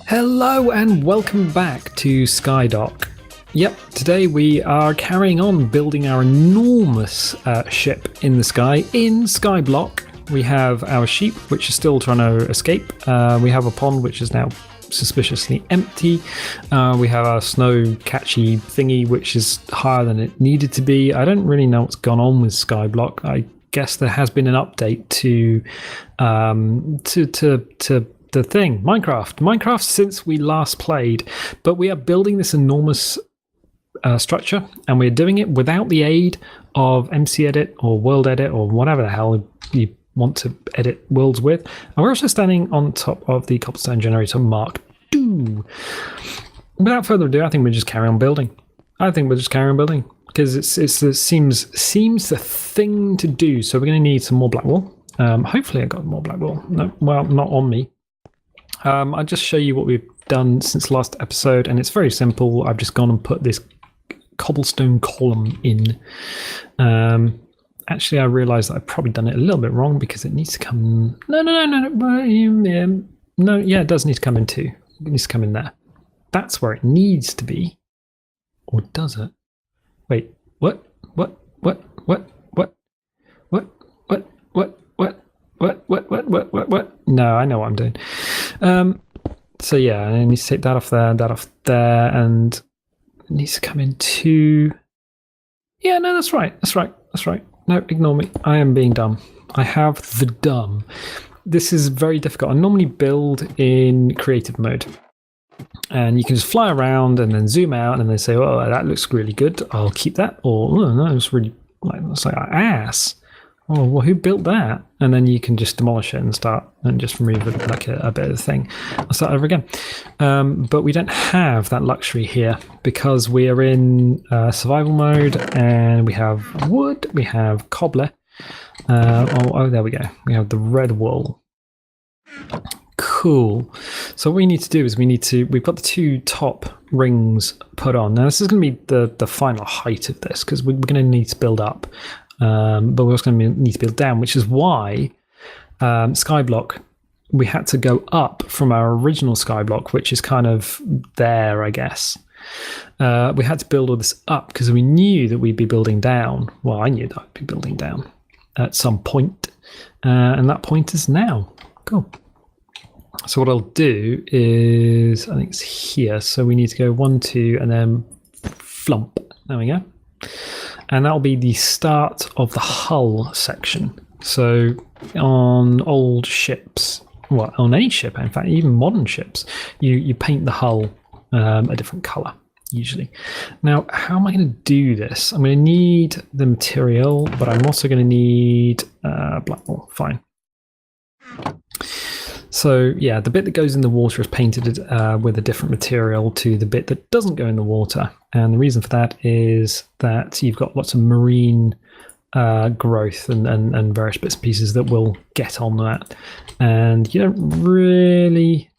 Hello and welcome back to Skyblock. Yep, today we are carrying on building our enormous ship in the sky in Skyblock. We have our sheep, which is still trying to escape. We have a pond, which is now suspiciously empty. We have our snow catchy thingy, which is higher than it needed to be. I don't really know what's gone on with Skyblock. I guess there has been an update to the thing, Minecraft since we last played, but we are building this enormous structure, and we're doing it without the aid of MC Edit or World Edit or whatever the hell you want to edit worlds with. And we're also standing on top of the Cobblestone generator Mark II. Without further ado, I think we'll just carry on building. Because it seems the thing to do. So we're going to need some more black wool. Hopefully I got more black wool. No, well, not on me. I'll just show you what we've done since last episode, and it's very simple. I've just gone and put this cobblestone column in. Actually, I realised that I've probably done it a little bit wrong because it needs to come... No, yeah, it does need to come in too. It needs to come in there. That's where it needs to be. Or does it? Wait, what? No, I know what I'm doing. So yeah, I need to take that off there, and it needs to come in too. Yeah, no, that's right. No, ignore me. I am being dumb. I have the dumb. This is very difficult. I normally build in creative mode. And you can just fly around and then zoom out and then say, oh, that looks really good. I'll keep that. Or, oh, no, it's really like ass. Oh, well, who built that? And then you can just demolish it and start and just remove it like a bit of the thing. I'll start over again. But we don't have that luxury here because we are in survival mode, and we have wood, we have cobbler. Oh, there we go. We have the red wool. Cool. So what we need to do is we've got the two top rings put on. Now this is going to be the final height of this, because we're going to need to build up. But we're also going to need to build down, which is why Skyblock, we had to go up from our original Skyblock, which is kind of there, I guess. We had to build all this up because we knew that we'd be building down. Well, I knew that I'd be building down at some point, and that point is now. Cool. So what I'll do is, I think it's here. So we need to go 1, 2, and then flump. There we go. And that'll be the start of the hull section. So on old ships, well, on any ship, in fact, even modern ships, you paint the hull a different colour, usually. Now, how am I going to do this? I'm going to need the material, but I'm also going to need black wool. Fine. So yeah, the bit that goes in the water is painted with a different material to the bit that doesn't go in the water. And the reason for that is that you've got lots of marine growth and various bits and pieces that will get on that. And you don't really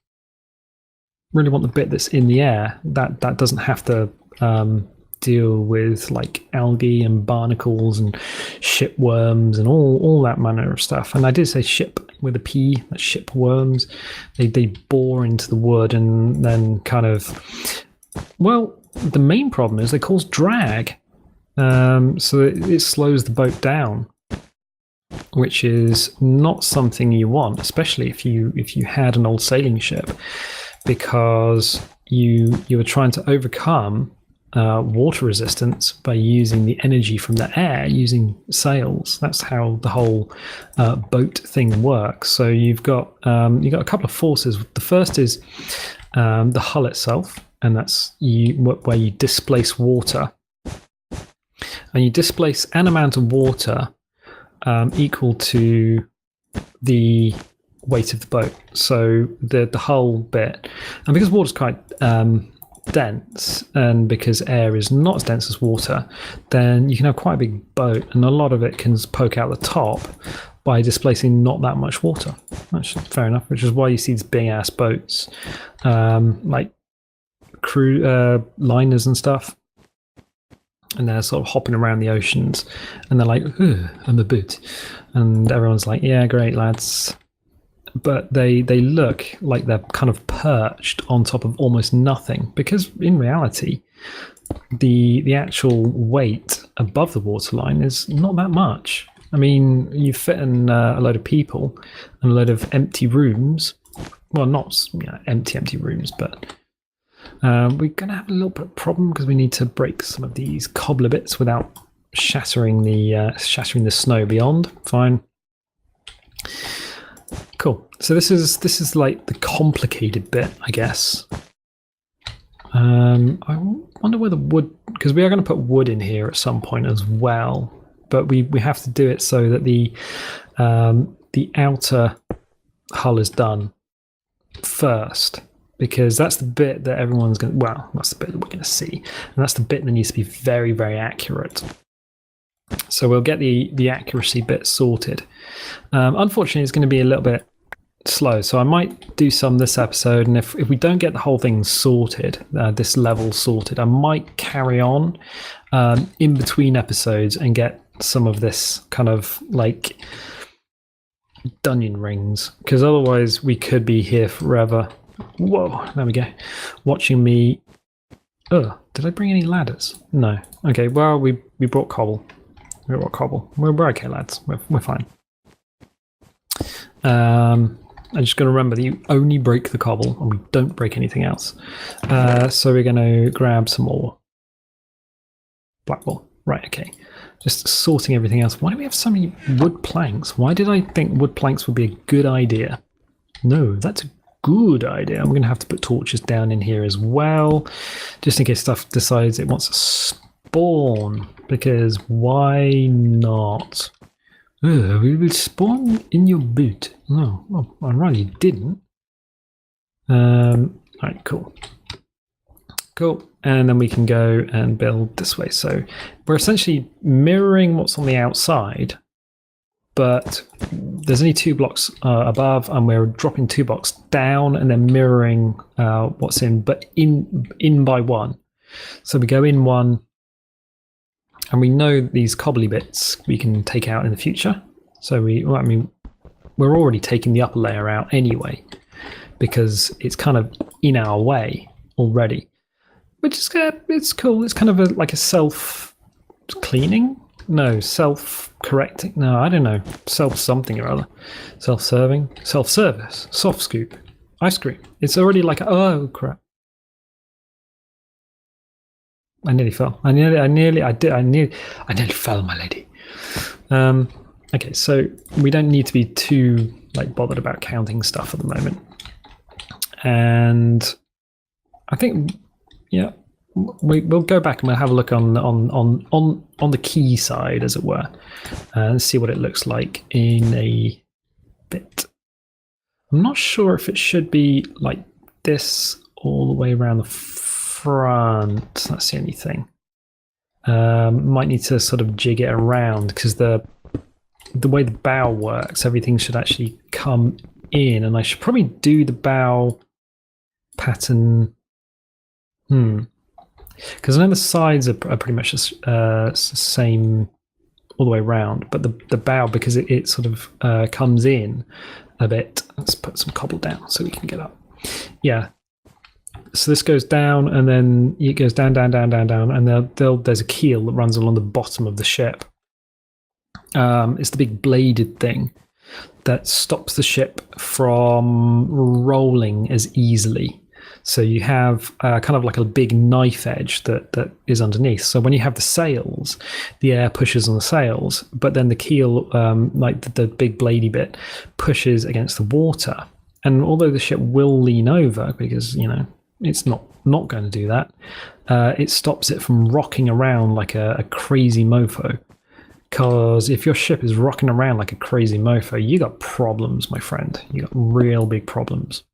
want the bit that's in the air. That doesn't have to deal with like algae and barnacles and shipworms and all that manner of stuff. And I did say ship with a P, that's shipworms. They bore into the wood and then kind of, well, the main problem is they cause drag. So it slows the boat down, which is not something you want, especially if you had an old sailing ship, because you were trying to overcome water resistance by using the energy from the air, using sails. That's how the whole boat thing works. So you've got a couple of forces. The first is the hull itself, and that's where you displace water, and you displace an amount of water equal to the weight of the boat. So the hull bit, and because water's quite dense, and because air is not as dense as water, then you can have quite a big boat, and a lot of it can poke out the top by displacing not that much water. That's fair enough, which is why you see these big ass boats, like crew liners and stuff, and they're sort of hopping around the oceans, and they're like, I'm a boot, and everyone's like, yeah, great lads. but they look like they're kind of perched on top of almost nothing, because in reality, the actual weight above the waterline is not that much. I mean, you fit in a load of people and a load of empty rooms. Well, not empty rooms, but we're going to have a little bit of problem because we need to break some of these cobbler bits without shattering the snow beyond. Fine. Cool. So this is like the complicated bit, I guess. I wonder where the wood, because we are going to put wood in here at some point as well, but we have to do it so that the outer hull is done first, because that's the bit that everyone's going to, well, that's the bit that we're going to see, and that's the bit that needs to be very, very accurate. So we'll get the accuracy bit sorted. Unfortunately, it's going to be a little bit slow, so I might do some this episode, and if we don't get the whole thing sorted, this level sorted, I might carry on in between episodes and get some of this kind of like dungeon rings, because otherwise we could be here forever. Whoa, there we go. Watching me. Oh, did I bring any ladders? No. Okay, well, we brought cobble. We brought cobble. We're okay, lads. We're fine. I'm just going to remember that you only break the cobble and we don't break anything else. So we're going to grab some more black wool. Right, okay. Just sorting everything else. Why do we have so many wood planks? Why did I think wood planks would be a good idea? No, that's a good idea. I'm going to have to put torches down in here as well, just in case stuff decides it wants to spawn, because why not? We will spawn in your boot. No, well, I really didn't. Alright, cool. Cool. And then we can go and build this way. So we're essentially mirroring what's on the outside, but there's only 2 blocks above, and we're dropping 2 blocks down and then mirroring what's in, but in by 1. So we go in 1, and we know these cobbly bits we can take out in the future. So we're already taking the upper layer out anyway, because it's kind of in our way already. Which is it's cool. It's kind of like a self-cleaning? No, self-correcting? No, I don't know. Self-something or other. Self-serving? Self-service. Soft scoop. Ice cream. It's already like, oh crap. I nearly fell. I nearly fell, my lady. Okay, so we don't need to be too bothered about counting stuff at the moment. And I think, yeah, we'll go back and we'll have a look on the key side, as it were, and see what it looks like in a bit. I'm not sure if it should be like this all the way around the front. That's the only thing. Might need to sort of jig it around, because the way the bow works, everything should actually come in, and I should probably do the bow pattern. Because I know the sides are pretty much the same all the way around, but the bow, because it sort of comes in a bit. Let's put some cobble down so we can get up. Yeah. So this goes down, and then it goes down, and there's a keel that runs along the bottom of the ship. It's the big bladed thing that stops the ship from rolling as easily. So you have kind of like a big knife edge that is underneath. So when you have the sails, the air pushes on the sails, but then the keel, like the big bladey bit, pushes against the water. And although the ship will lean over, because, it's not going to do that, it stops it from rocking around like a crazy mofo. Because if your ship is rocking around like a crazy mofo, you got problems, my friend. You got real big problems.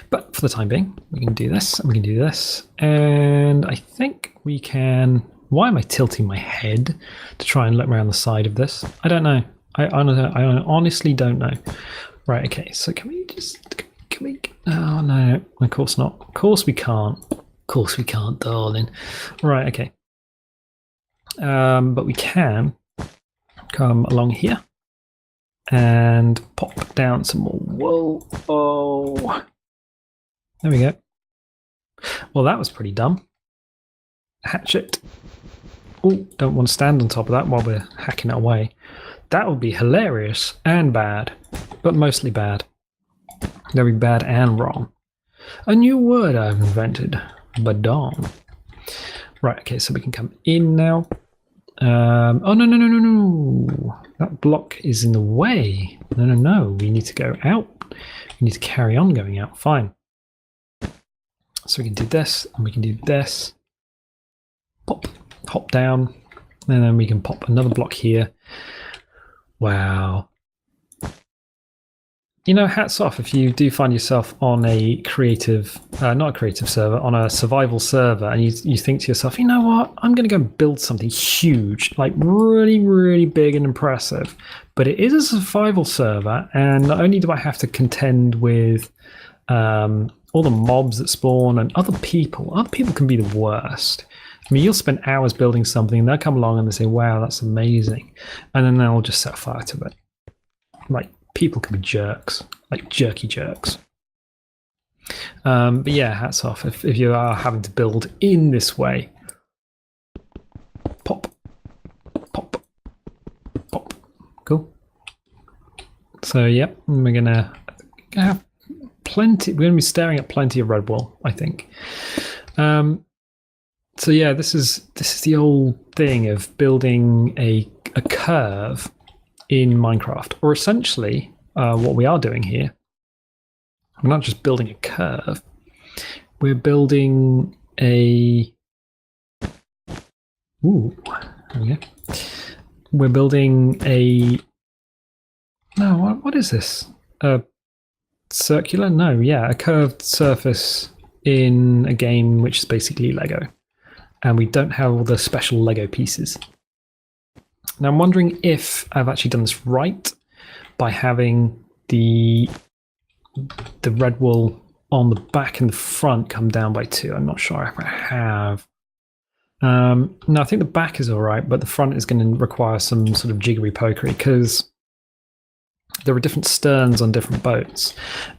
But for the time being, we can do this, and we can do this, and I think we can. Why am I tilting my head to try and look around the side of this? I don't know. I honestly don't know. Right, okay, so can we... Oh, no, of course not. Of course we can't. Of course we can't, darling. Right, okay. But we can come along here. and pop down some more wool. Oh, there we go. Well, that was pretty dumb. Hatchet. Oh, don't want to stand on top of that while we're hacking it away. That would be hilarious and bad, but mostly bad. Very bad and wrong. A new word I've invented. Badong. Right, okay, so we can come in now. Oh, no. That block is in the way. No. We need to go out. We need to carry on going out. Fine. So we can do this, and we can do this. Pop, hop down, and then we can pop another block here. Wow. You know, hats off if you do find yourself on a creative, not a creative server, on a survival server, and you think to yourself, you know what, I'm going to go and build something huge, like really, really big and impressive. But it is a survival server, and not only do I have to contend with all the mobs that spawn and other people can be the worst. I mean, you'll spend hours building something, and they'll come along and they say, wow, that's amazing. And then they'll just set fire to it. Like, people can be jerks, like jerky jerks. But yeah, hats off if you are having to build in this way. Pop. Cool. So, yep, we're going to have plenty. We're going to be staring at plenty of red wool, I think. So yeah, this is the old thing of building a curve in Minecraft, or essentially what we are doing here. We're not just building a curve, we're building a we're building a what is this? A circular? No, yeah, a curved surface in a game which is basically Lego. And we don't have all the special Lego pieces. Now I'm wondering if I've actually done this right by having the red wool on the back and the front come down by 2. I'm not sure if I have. No, I think the back is all right, but the front is going to require some sort of jiggery pokery because there are different sterns on different boats.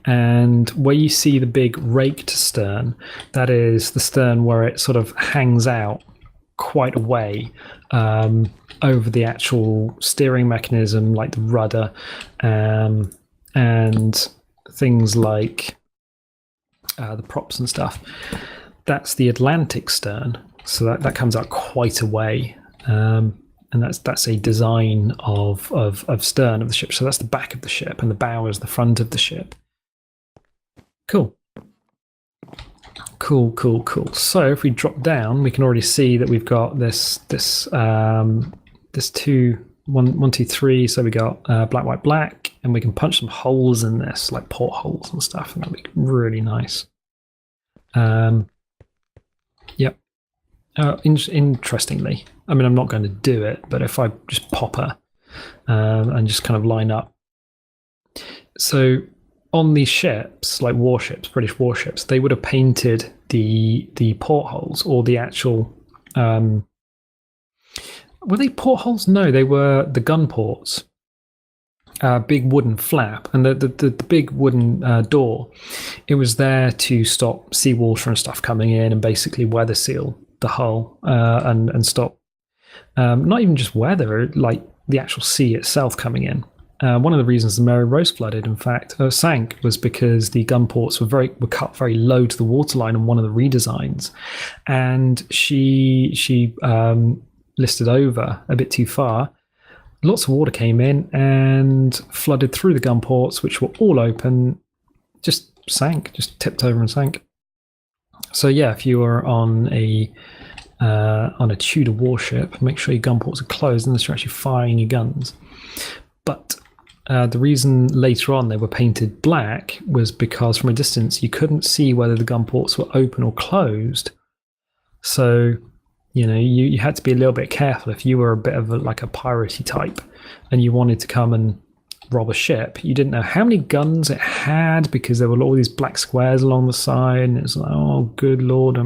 And where you see the big raked stern, that is the stern where it sort of hangs out quite a way over the actual steering mechanism, like the rudder, and things like the props and stuff. That's the Atlantic stern, so that comes out quite a way. And that's a design of stern of the ship. So that's the back of the ship, and the bow is the front of the ship. Cool. So if we drop down, we can already see that we've got this 1, 2, 3. So we got black, white, black, and we can punch some holes in this, like portholes and stuff, and that'll be really nice. Yep. Interestingly, I mean, I'm not going to do it, but if I just pop her and just kind of line up. So on these ships, like warships, British warships, they would have painted the portholes, or the actual... were they portholes? No, they were the gun ports. Big wooden flap, and the big wooden door, it was there to stop seawater and stuff coming in and basically weather seal the hull and stop not even just weather, like the actual sea itself coming in. One of the reasons the Mary Rose flooded, in fact, sank, was because the gun ports were cut very low to the waterline on one of the redesigns, and she listed over a bit too far. Lots of water came in and flooded through the gun ports, which were all open, just tipped over and sank. So yeah, if you are on a Tudor warship, make sure your gun ports are closed unless you're actually firing your guns. But the reason later on they were painted black was because from a distance you couldn't see whether the gun ports were open or closed. So you had to be a little bit careful if you were a bit of like a piratey type and you wanted to come and rob a ship. You didn't know how many guns it had because there were all these black squares along the side, and it's like, oh good lord,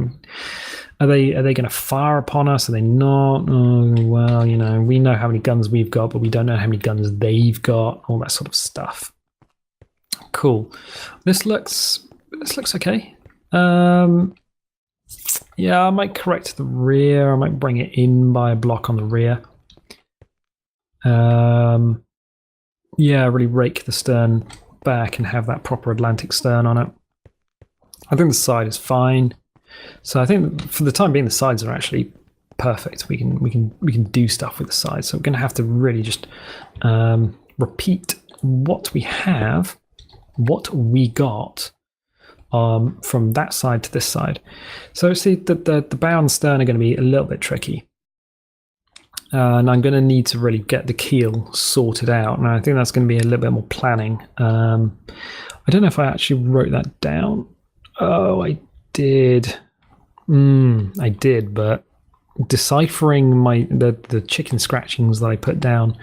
Are they going to fire upon us? Are they not? Oh, well, you know, we know how many guns we've got, but we don't know how many guns they've got. All that sort of stuff. Cool. This looks okay. Yeah, I might correct the rear. I might bring it in by a block on the rear. Yeah, really rake the stern back and have that proper Atlantic stern on it. I think the side is fine. So I think for the time being, the sides are actually perfect. We can do stuff with the sides. So we're going to have to really just repeat what we have, what we got from that side to this side. So see, the bow and stern are going to be a little bit tricky. And I'm going to need to really get the keel sorted out. And I think that's going to be a little bit more planning. I don't know if I actually wrote that down. Oh, I did. I did, but deciphering the chicken scratchings that I put down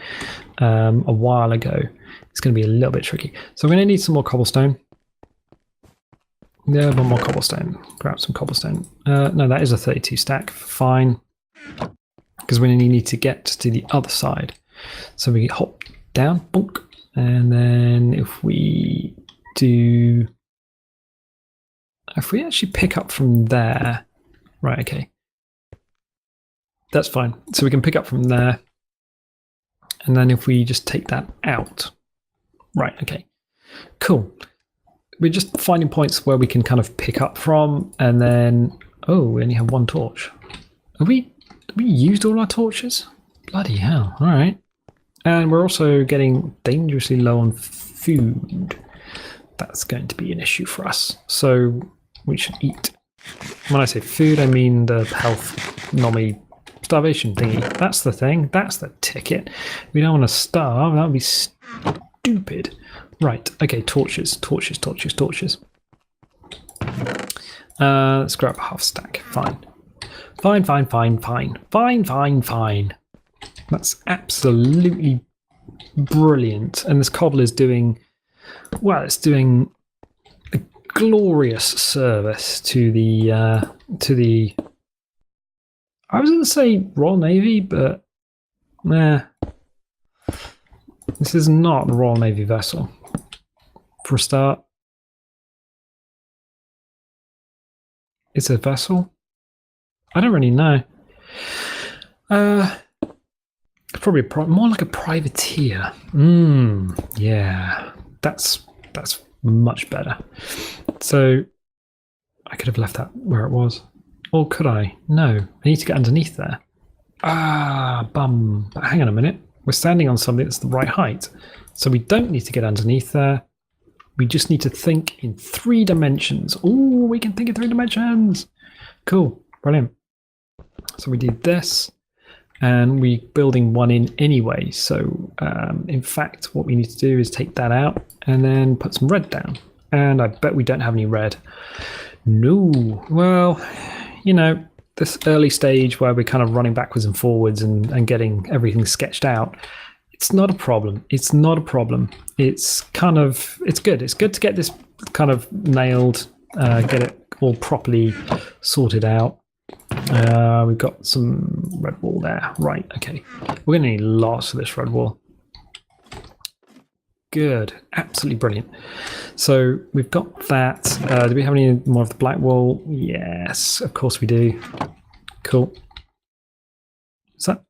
a while ago, it's going to be a little bit tricky. So I'm going to need some more cobblestone. Yeah, one more cobblestone. Grab some cobblestone. No, that is a 32 stack. Fine. Because we only need to get to the other side. So we hop down, bonk, and then if we actually pick up from there, right, okay. That's fine. So we can pick up from there. And then if we just take that out, right, okay, cool. We're just finding points where we can kind of pick up from, and then, oh, we only have one torch. Have we used all our torches? Bloody hell, all right. And we're also getting dangerously low on food. That's going to be an issue for us. So we should eat. When I say food, I mean the health nommy starvation thingy. That's the thing. That's the ticket. We don't want to starve. That would be stupid. Right. Okay. Torches. Torches. Torches. Torches. Let's grab a half stack. Fine. Fine. Fine. Fine. Fine. Fine. Fine. Fine. That's absolutely brilliant. And this cobble is doing, well, it's doing a glorious service to the I was going to say Royal Navy, but nah. This is not a Royal Navy vessel. For a start, it's a vessel? I don't really know. It's probably more like a privateer. Yeah, that's much better. So I could have left that where it was. Or could I? No, I need to get underneath there. Ah, bum. But hang on a minute. We're standing on something that's the right height. So we don't need to get underneath there. We just need to think in 3 dimensions. Oh, we can think in 3 dimensions. Cool. Brilliant. So we did this. And we're building one in anyway. So in fact, what we need to do is take that out and then put some red down. And I bet we don't have any red. No. Well, you know, this early stage where we're kind of running backwards and forwards and getting everything sketched out, it's not a problem. It's not a problem. It's kind of, it's good. It's good to get this kind of nailed, get it all properly sorted out. We've got some red wool there. Right, okay. We're going to need lots of this red wool. Good. Absolutely brilliant. So we've got that. Do we have any more of the black wool? Yes, of course we do. Cool. Is that?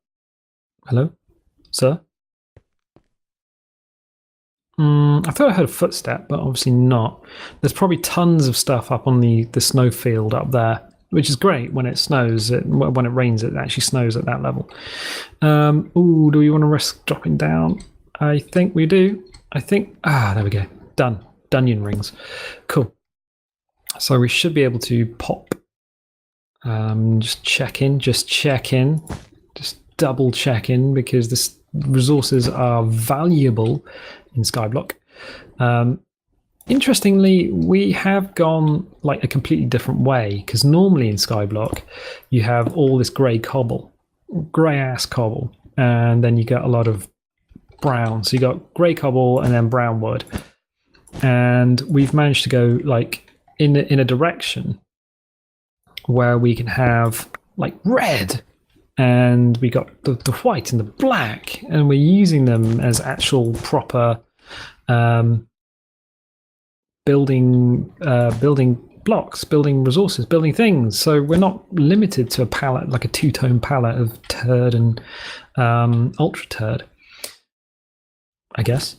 Hello? Sir? I thought I heard a footstep, but obviously not. There's probably tons of stuff up on the snow field up there, which is great when it snows. When it rains, it actually snows at that level. Ooh, do we want to risk dropping down? I think we do. I think, there we go. Done. Dungeon rings. Cool. So we should be able to pop. Just check in. Just double check in, because the resources are valuable in Skyblock. Interestingly, we have gone like a completely different way, because normally in Skyblock you have all this grey ass cobble, and then you get a lot of brown. So you got grey cobble and then brown wood, and we've managed to go like in a direction where we can have like red, and we got the white and the black, and we're using them as actual proper building blocks, building resources, building things. So we're not limited to a palette, like a two-tone palette of turd and ultra turd, I guess.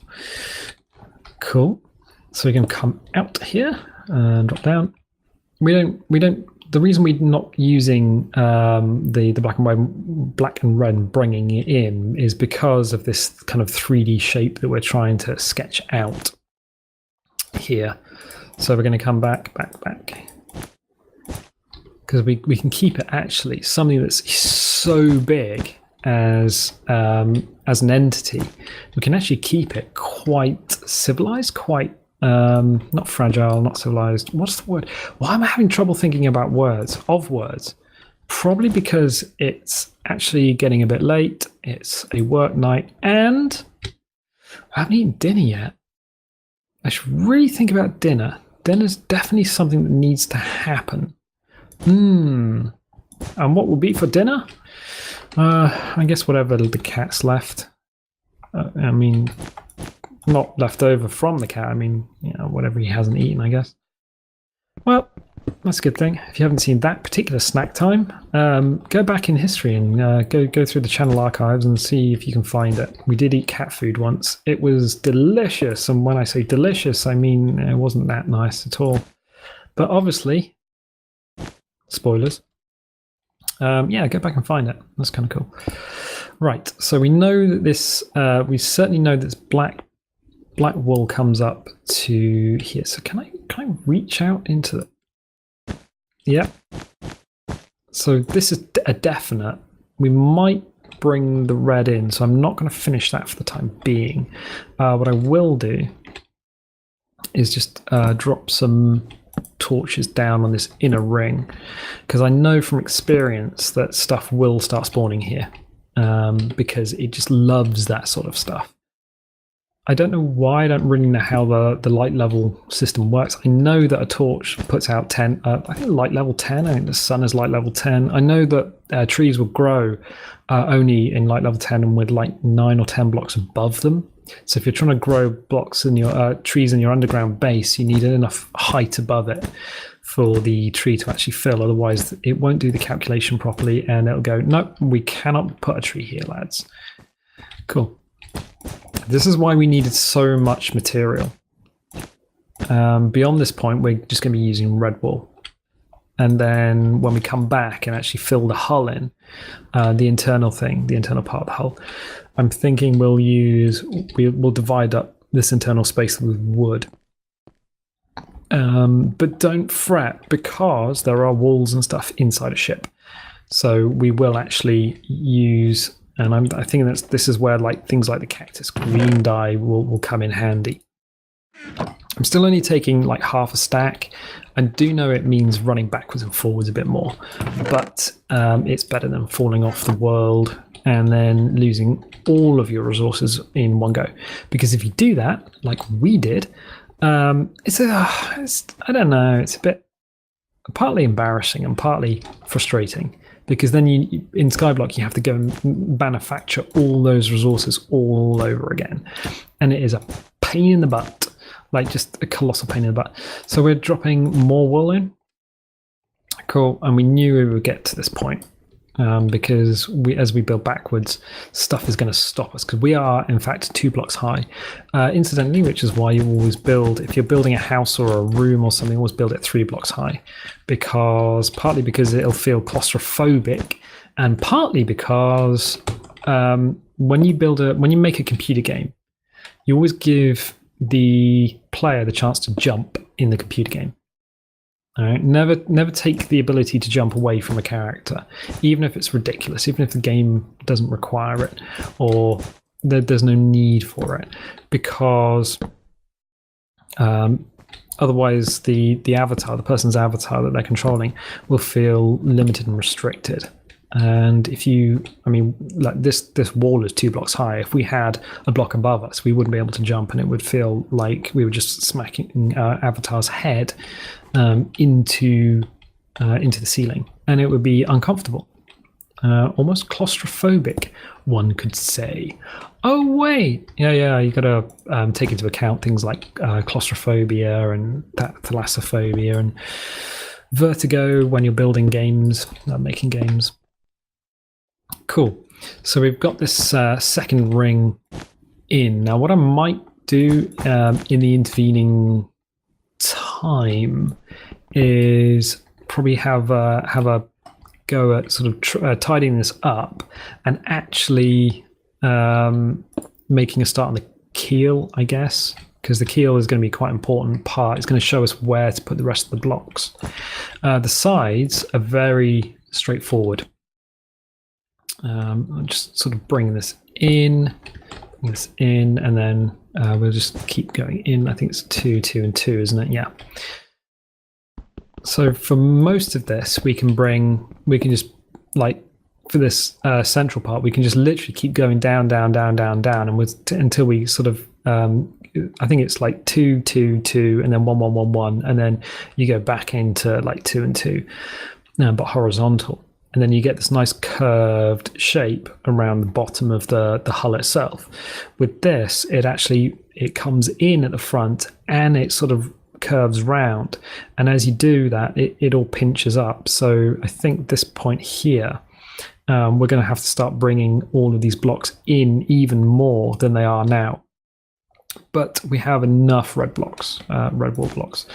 Cool. So we can come out here and drop down. We don't. The reason we're not using the black and red and bringing it in is because of this kind of 3D shape that we're trying to sketch out here. So we're going to come back, because we can keep it actually something that's so big as an entity. We can actually keep it quite civilized, quite not fragile, not civilized. What's the word? Why am I having trouble thinking about words? Probably because it's actually getting a bit late. It's a work night, and I haven't eaten dinner yet. I should really think about dinner. Dinner's definitely something that needs to happen. And what will be for dinner? I guess whatever the cat's left. I mean, not left over from the cat. I mean, whatever he hasn't eaten, I guess. Well, that's a good thing. If you haven't seen that particular snack time, go back in history and go through the channel archives and see if you can find it. We did eat cat food once. It was delicious, and when I say delicious, I mean it wasn't that nice at all. But obviously, spoilers. Yeah, go back and find it. That's kind of cool. Right, so we know that this. We certainly know that this black wool comes up to here. So can I reach out into the? Yep. So this is a definite. We might bring the red in, so I'm not going to finish that for the time being. What I will do is just drop some torches down on this inner ring, because I know from experience that stuff will start spawning here, because it just loves that sort of stuff. I don't know why. I don't really know how the light level system works. I know that a torch puts out 10. I think light level 10. I think the sun is light level 10. I know that trees will grow only in light level 10 and with like 9 or 10 blocks above them. So if you're trying to grow blocks in your trees in your underground base, you need enough height above it for the tree to actually fill. Otherwise, it won't do the calculation properly, and it'll go, nope, we cannot put a tree here, lads. Cool. This is why we needed so much material. Beyond this point, we're just going to be using red wool. And then when we come back and actually fill the hull in, the internal part of the hull, I'm thinking we'll divide up this internal space with wood. But don't fret, because there are walls and stuff inside a ship. So we will actually use... And I think this is where things like the cactus green dye will come in handy. I'm still only taking like half a stack. I do know it means running backwards and forwards a bit more, but it's better than falling off the world and then losing all of your resources in one go. Because if you do that, like we did, I don't know, it's a bit partly embarrassing and partly frustrating. Because then in Skyblock, you have to go and manufacture all those resources all over again. And it is a pain in the butt, like just a colossal pain in the butt. So we're dropping more wool in. Cool. And we knew we would get to this point because as we build backwards, stuff is going to stop us, because we are, in fact, 2 blocks high. Incidentally, which is why you always build, if you're building a house or a room or something, always build it 3 blocks high. Partly because it'll feel claustrophobic, and partly because when you make a computer game, you always give the player the chance to jump in the computer game. All right? Never take the ability to jump away from a character, even if it's ridiculous, even if the game doesn't require it or there's no need for it, because otherwise the avatar, the person's avatar that they're controlling, will feel limited and restricted. And if this wall is 2 blocks high. If we had a block above us, we wouldn't be able to jump, and it would feel like we were just smacking our avatar's head into into the ceiling, and it would be uncomfortable. Almost claustrophobic, one could say. Oh wait, yeah, you got to take into account things like claustrophobia and thalassophobia and vertigo when you're building games, making games. Cool. So we've got this second ring in. Now, what I might do in the intervening time is probably have a go at sort of tidying this up and actually making a start on the keel, I guess, because the keel is going to be quite an important part. It's going to show us where to put the rest of the blocks. The sides are very straightforward. I'll just sort of bring this in, and then we'll just keep going in. I think it's 2, 2, and 2, isn't it? Yeah. So for most of this, we can just, like, for this central part, we can just literally keep going down, down, down, down, down, and until we sort of, I think it's like 2, 2, 2, and then 1, 1, 1, 1, and then you go back into like 2 and 2, but horizontal. And then you get this nice curved shape around the bottom of the hull itself. With this, it comes in at the front and it sort of curves round. And as you do that, it all pinches up. So I think this point here, we're going to have to start bringing all of these blocks in even more than they are now. But we have enough red wall blocks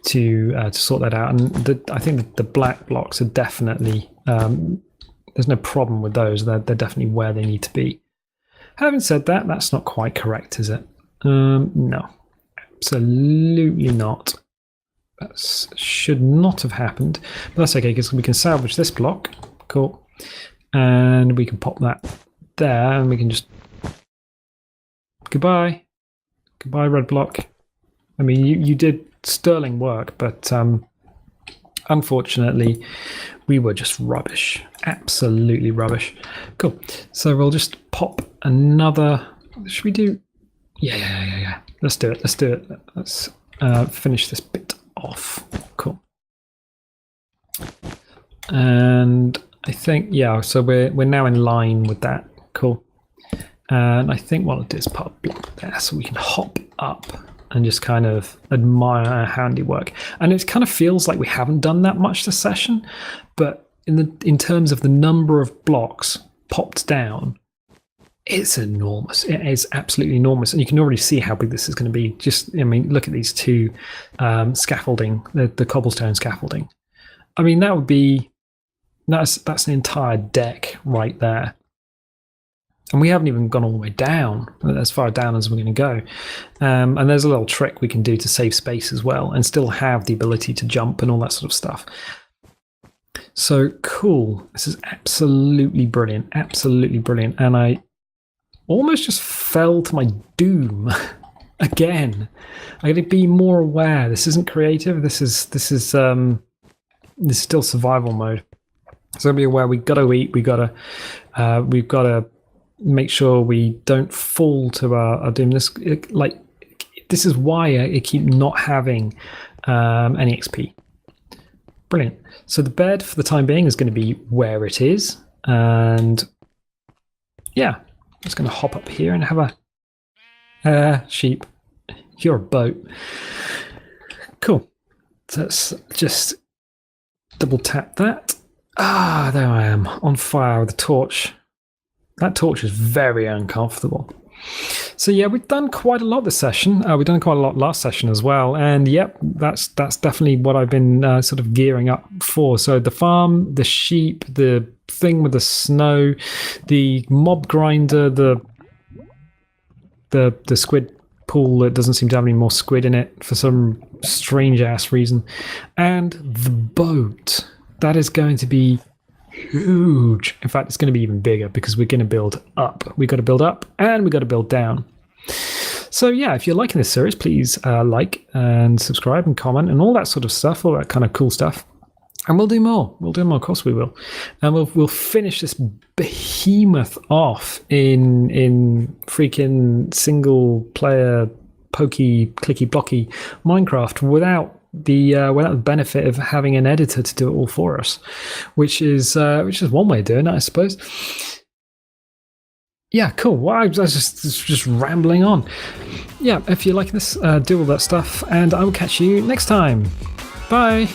to sort that out. And I think the black blocks are definitely, there's no problem with those. They're definitely where they need to be. Having said that, that's not quite correct, is it? No, absolutely not. That should not have happened. But that's okay, because we can salvage this block. Cool. And we can pop that there, and we can just... Goodbye. Goodbye, red block. I mean, you did sterling work, but unfortunately, we were just rubbish. Absolutely rubbish. Cool. So we'll just pop another... Should we do... Yeah. Let's do it. Let's finish this bit off. Cool. And I think, yeah, so we're now in line with that. Cool. And I think what I'll do is put a block there so we can hop up and just kind of admire our handiwork. And it kind of feels like we haven't done that much this session, but in terms of the number of blocks popped down, it's enormous. It is absolutely enormous. And you can already see how big this is going to be. Just, I mean, look at these two scaffolding, the cobblestone scaffolding. I mean, that's an entire deck right there. And we haven't even gone all the way down, as far down as we're going to go. And there's a little trick we can do to save space as well and still have the ability to jump and all that sort of stuff. So cool. This is absolutely brilliant. Absolutely brilliant. And I almost just fell to my doom again. I got to be more aware. This isn't creative. This is still survival mode. So be aware. We got to eat. We've got to make sure we don't fall to our doom. This is why I keep not having any XP. Brilliant. So the bed for the time being is going to be where it is, and yeah, I'm just going to hop up here and have a sheep. You're a boat. Cool. So let's just double tap that. Ah, there I am on fire with the torch. That torch is very uncomfortable. So yeah, we've done quite a lot this session. We've done quite a lot last session as well. And yep, that's definitely what I've been sort of gearing up for. So the farm, the sheep, the thing with the snow, the mob grinder, the squid pool that doesn't seem to have any more squid in it for some strange ass reason, and the boat. That is going to be huge. In fact, it's going to be even bigger because we're going to build up. We've got to build up and we've got to build down. So yeah, if you're liking this series, please like and subscribe and comment and all that sort of stuff, all that kind of cool stuff. And we'll do more. We'll do more, of course we will. And we'll finish this behemoth off in freaking single player pokey, clicky, blocky Minecraft without without the benefit of having an editor to do it all for us, which is one way of doing it, I suppose. Yeah, cool. Well, I was just rambling on. Yeah, if you like this, do all that stuff, and I will catch you next time. Bye.